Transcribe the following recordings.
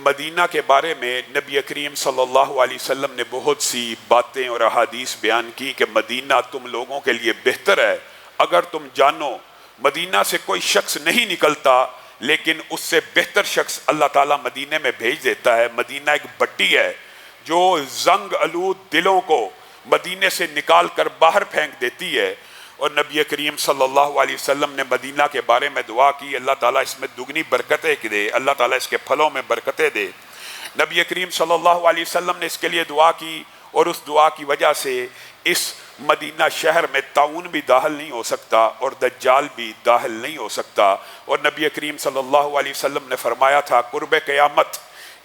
مدینہ کے بارے میں نبی کریم صلی اللہ علیہ وسلم نے بہت سی باتیں اور احادیث بیان کی کہ مدینہ تم لوگوں کے لیے بہتر ہے۔ اگر تم جانو مدینہ سے کوئی شخص نہیں نکلتا لیکن اس سے بہتر شخص اللہ تعالیٰ مدینہ میں بھیج دیتا ہے۔ مدینہ ایک بٹی ہے جو زنگ آلود دلوں کو مدینہ سے نکال کر باہر پھینک دیتی ہے، اور نبی کریم صلی اللہ علیہ وسلم نے مدینہ کے بارے میں دعا کی اللہ تعالیٰ اس میں دگنی برکتیں دے، اللہ تعالیٰ اس کے پھلوں میں برکتیں دے۔ نبی کریم صلی اللہ علیہ وسلم نے اس کے لیے دعا کی، اور اس دعا کی وجہ سے اس مدینہ شہر میں طاعون بھی داخل نہیں ہو سکتا اور دجال بھی داخل نہیں ہو سکتا۔ اور نبی کریم صلی اللہ علیہ وسلم نے فرمایا تھا قرب قیامت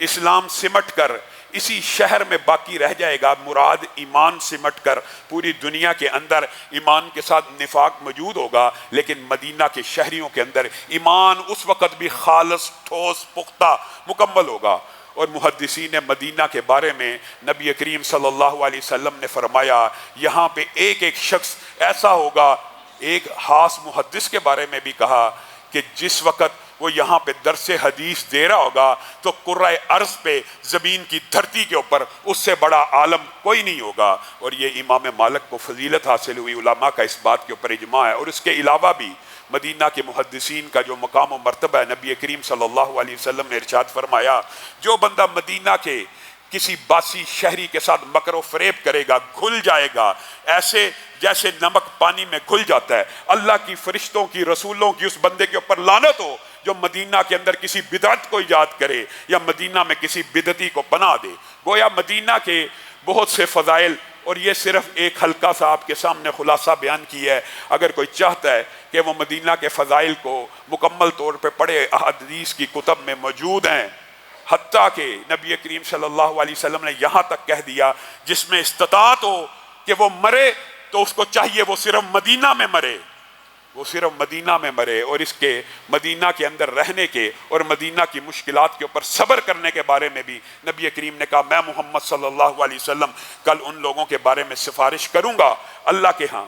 اسلام سمٹ کر اسی شہر میں باقی رہ جائے گا، مراد ایمان سمٹ کر پوری دنیا کے اندر ایمان کے ساتھ نفاق موجود ہوگا، لیکن مدینہ کے شہریوں کے اندر ایمان اس وقت بھی خالص، ٹھوس، پختہ، مکمل ہوگا۔ اور محدثین مدینہ کے بارے میں نبی کریم صلی اللہ علیہ وسلم نے فرمایا یہاں پہ ایک ایک شخص ایسا ہوگا، ایک خاص محدث کے بارے میں بھی کہا کہ جس وقت وہ یہاں پہ درس حدیث دے رہا ہوگا تو کرۂ ارض پہ زمین کی دھرتی کے اوپر اس سے بڑا عالم کوئی نہیں ہوگا۔ اور یہ امام مالک کو فضیلت حاصل ہوئی، علماء کا اس بات کے اوپر اجماع ہے۔ اور اس کے علاوہ بھی مدینہ کے محدثین کا جو مقام و مرتبہ ہے، نبی کریم صلی اللہ علیہ وسلم نے ارشاد فرمایا جو بندہ مدینہ کے کسی باسی شہری کے ساتھ مکر و فریب کرے گا گھل جائے گا، ایسے جیسے نمک پانی میں گھل جاتا ہے۔ اللہ کی فرشتوں کی، رسولوں کی اس بندے کے اوپر لعنت ہو جو مدینہ کے اندر کسی بدعت کو ایجاد کرے یا مدینہ میں کسی بدعتی کو پناہ دے۔ گویا مدینہ کے بہت سے فضائل، اور یہ صرف ایک ہلکا سا آپ کے سامنے خلاصہ بیان کی ہے۔ اگر کوئی چاہتا ہے کہ وہ مدینہ کے فضائل کو مکمل طور پہ پڑھے، احادیث کی کتب میں موجود ہیں، حتیٰ کہ نبی کریم صلی اللہ علیہ وسلم نے یہاں تک کہہ دیا جس میں استطاعت ہو کہ وہ مرے تو اس کو چاہیے وہ صرف مدینہ میں مرے، وہ صرف مدینہ میں مرے۔ اور اس کے مدینہ کے اندر رہنے کے اور مدینہ کی مشکلات کے اوپر صبر کرنے کے بارے میں بھی نبی کریم نے کہا میں محمد صلی اللہ علیہ وسلم کل ان لوگوں کے بارے میں سفارش کروں گا اللہ کے ہاں